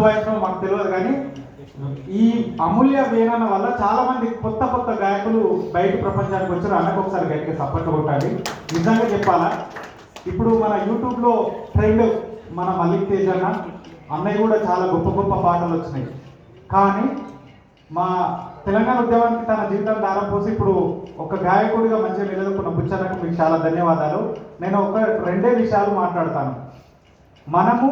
వాయించడం మాకు తెలియదు, కానీ ఈ అమూల్య వీణన వల్ల చాలా మంది కొత్త కొత్త గాయకులు బయట ప్రపంచానికి వచ్చారు. అన్నకు ఒకసారి గట్టిగా సపోర్ట్ కొట్టాలి. నిజంగా చెప్పాలా, ఇప్పుడు మన యూట్యూబ్లో ట్రెండ్ మన మల్లిక్ తేజ్ అన్నయ్య కూడా చాలా గొప్ప గొప్ప పాటలు వచ్చినాయి. కానీ మా తెలంగాణ ఉద్యమానికి తన జీవితం దారపోసి ఇప్పుడు ఒక గాయకుడిగా మంచిగా నిలదొక్కున్న బుచ్చన్నకు మీకు చాలా ధన్యవాదాలు. నేను రెండే విషయాలు మాట్లాడతాను. మనము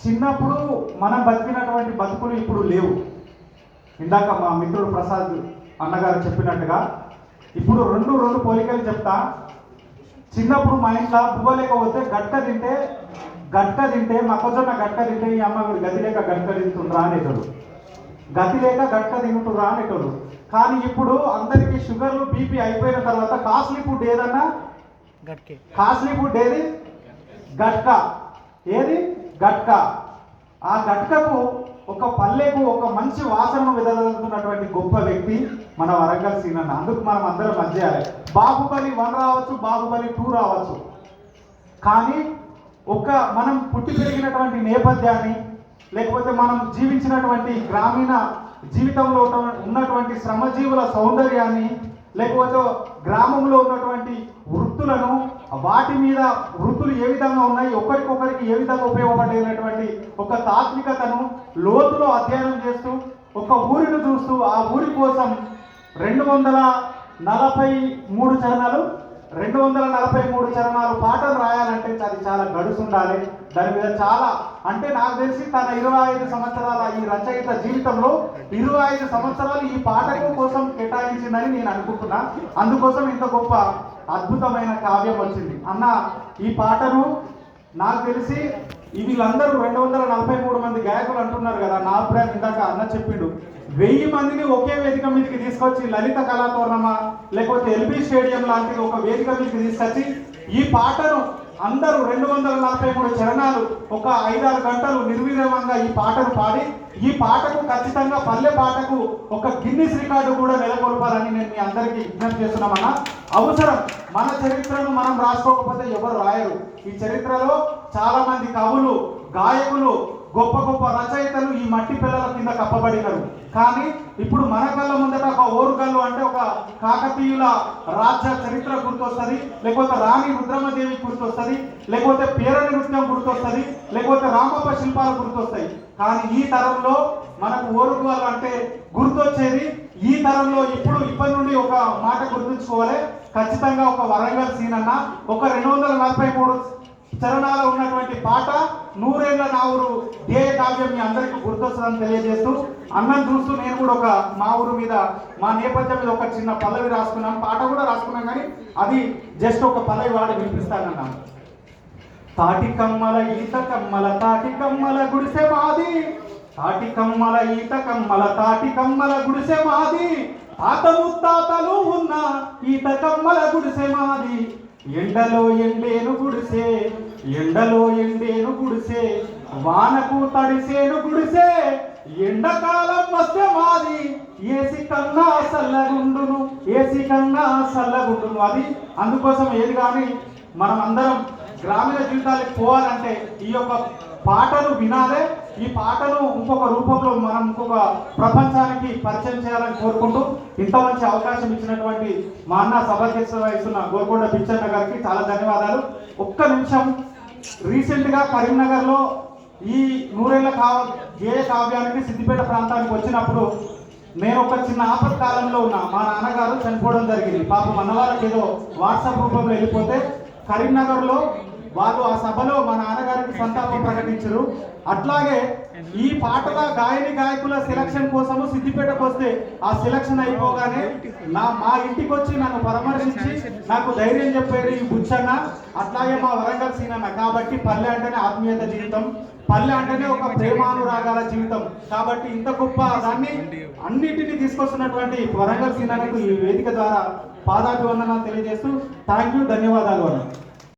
చిన్నప్పుడు మనం బతికినటువంటి బతుకులు ఇప్పుడు లేవు. ఇందాక మా మిత్రుడు ప్రసాద్ అన్నగారు చెప్పినట్టుగా ఇప్పుడు రెండు పోలికలు చెప్తా. చిన్నప్పుడు మా ఇంట్లో బువ్వ లేకపోతే గట్క తింటే మొక్కజొన్న గట్క తింటే ఈ అమ్మ గతి లేక గట్క తింటుండ్రా అనేటోడు, గతి లేక గట్క తింటుండ్రా అనేటోడు. కానీ ఇప్పుడు అందరికీ షుగర్లు బీపీ అయిపోయిన తర్వాత కాస్ట్లీ ఫుడ్ ఏదన్నా, కాస్ట్లీ ఫుడ్ ఏది? గట్క. ఏది? గట్క. ఆ గట్కకు ఒక పల్లెకు ఒక మంచి వాసనను వెదజల్లుతున్నటువంటి గొప్ప వ్యక్తి మన వరంగల్ సీనన్న. అందుకు మనం అందరం మధ్యాలి. బాహుబలి 1 రావచ్చు, బాహుబలి 2 రావచ్చు, కానీ మనం పుట్టి పెరిగినటువంటి నేపథ్యాన్ని, లేకపోతే మనం జీవించినటువంటి గ్రామీణ జీవితంలో ఉన్నటువంటి శ్రమజీవుల సౌందర్యాన్ని, లేకపోతే గ్రామంలో ఉన్నటువంటి వృత్తులను, వాటి మీద వృత్తులు ఏ విధంగా ఉన్నాయి, ఒకరికొకరికి ఏ విధంగా ఉపయోగపడేటువంటి ఒక తాత్వికతను లోతులో అధ్యయనం చేస్తూ ఒక ఊరిని చూస్తూ ఆ ఊరి కోసం 243 చరణాలు పాటలు రాయాలంటే అది చాలా గడుసు ఉండాలి. దాని మీద చాలా, అంటే నాకు తెలిసి తన 25 సంవత్సరాల ఈ రచయిత జీవితంలో 25 సంవత్సరాలు ఈ పాటకు కోసం కేటాయించిందని నేను అనుకుంటున్నా. అందుకోసం ఇంత గొప్ప అద్భుతమైన కావ్యం వచ్చింది. అన్న ఈ పాటను నాకు తెలిసి వీళ్ళందరూ 243 మంది గాయకులు అంటున్నారు కదా, నా అభిప్రాయం ఇందాక అన్న చెప్పిండు, 1000 మందిని ఒకే వేదిక మీదకి తీసుకొచ్చి లలిత కళాతోరణమా లేకపోతే ఎల్బీ స్టేడియం లాంటి ఒక వేదిక మీదకి తీసుకొచ్చి ఈ పాటను అందరూ 243 చరణాలు ఒక 5-6 గంటలు నిర్విరామంగా ఈ పాటను పాడి ఈ పాటకు ఖచ్చితంగా పల్లె పాటకు ఒక గిన్నిస్ రికార్డు కూడా నెలకొల్పాలని నేను మీ అందరికీ విజ్ఞప్తి చేస్తున్నామన్నా. అవసరం. మన చరిత్రను మనం రాసుకోకపోతే ఎవరు రాయరు. ఈ చరిత్రలో చాలా మంది కవులు, గాయకులు, గొప్ప గొప్ప రచయితలు ఈ మట్టి పిల్లల కింద కప్పబడినారు. కానీ ఇప్పుడు మన కళ్ళ ముందట ఒక ఓరుగల్లు అంటే ఒక కాకతీయుల రాజ్య చరిత్ర గుర్తొస్తుంది, లేకపోతే రాణి రుద్రమదేవి గుర్తొస్తుంది, లేకపోతే పేరణి నృత్యం గుర్తొస్తుంది, లేకపోతే రామప్ప శిల్పాలు గుర్తొస్తాయి. కానీ ఈ తరంలో మనకు ఓరుగల్లు అంటే గుర్తొచ్చేది ఈ తరంలో ఇప్పటి నుండి ఒక మాట గుర్తుంచుకోవాలి. ఖచ్చితంగా ఒక వరంగల్ సీనన్న ఒక 243 చరణాలు ఉన్నటువంటి పాట 100 ఏళ్ల నావురు ధ్యేయ కావ్యం మీ అందరికీ గుర్తొస్తుందని తెలియజేస్తూ, అన్నం చూస్తూ నేను కూడా ఒక మా ఊరు మీద మా నేపథ్యం మీద ఒక చిన్న పల్లవి రాసుకున్నాను. పాట కూడా రాసుకున్నాం, కానీ అది జస్ట్ ఒక పల్లవి వాడి వినిపిస్తానన్నా. తాటి కమ్మల ఈత కమ్మల తాటి కమ్మల గుడిసె మాది, తాటి కమ్మల ఈత కమ్మల తాటి కమ్మల గుడిసె మాది, తాత ముత్తాతలు ఉన్న ఈత కమ్మల గుడిసె మాది, ఎండలో ఎండేను గుడిసే, ఎండలో ఎండేను గుడిసే, వానకు తడిసేను గుడిసే, ఎండకాలం వస్తే మాది ఏసి కన్నా సల్లగుండును, ఏసి కన్నా సల్లగుండును. అది అందుకోసం ఏది కానీ మనం అందరం గ్రామీణ జీవితాలకు పోవాలంటే ఈ యొక్క పాటను వినాలే. ఈ పాటను ఇంకొక రూపంలో మనం ఇంకొక ప్రపంచానికి పరిచయం చేయాలని కోరుకుంటూ ఇంత మంచి అవకాశం ఇచ్చినటువంటి మా అన్న సభాధ్యక్షత వహిస్తున్న గోల్కొండ పిచ్చన్న గారికి చాలా ధన్యవాదాలు. ఒక్క నిమిషం, రీసెంట్గా కరీంనగర్లో ఈ 100 ఏళ్ల గేయ కావ్యానికి సిద్దిపేట ప్రాంతానికి వచ్చినప్పుడు నేను ఒక చిన్న ఆపత్కాలంలో ఉన్నా. మా నాన్నగారు చనిపోవడం జరిగింది. పాపం అన్నవాళ్ళకి ఏదో వాట్సాప్ రూపంలో వెళ్ళిపోతే కరీంనగర్లో వాళ్ళు ఆ సభలో మా నాన్నగారికి సంతాపం ప్రకటించారు. అట్లాగే ఈ పాటల గాయకుల సెలక్షన్ కోసము సిద్దిపేటకు వస్తే ఆ సెలక్షన్ అయిపోగానే మా ఇంటికి వచ్చి నన్ను పరామర్శించి నాకు ధైర్యం చెప్పేది ఈ బుచ్చన్న, అట్లాగే మా వరంగల్ సీనన్న. కాబట్టి పల్లె అంటేనే ఆత్మీయత జీవితం, పల్లె అంటేనే ఒక ప్రేమానురాగాల జీవితం. కాబట్టి ఇంత గొప్ప దాన్ని అన్నిటినీ తీసుకొస్తున్నటువంటి వరంగల్ సీనన్నకు ఈ వేదిక ద్వారా పాదాభివందనాలు తెలియజేస్తూ థ్యాంక్ యూ, ధన్యవాదాలు అన్న.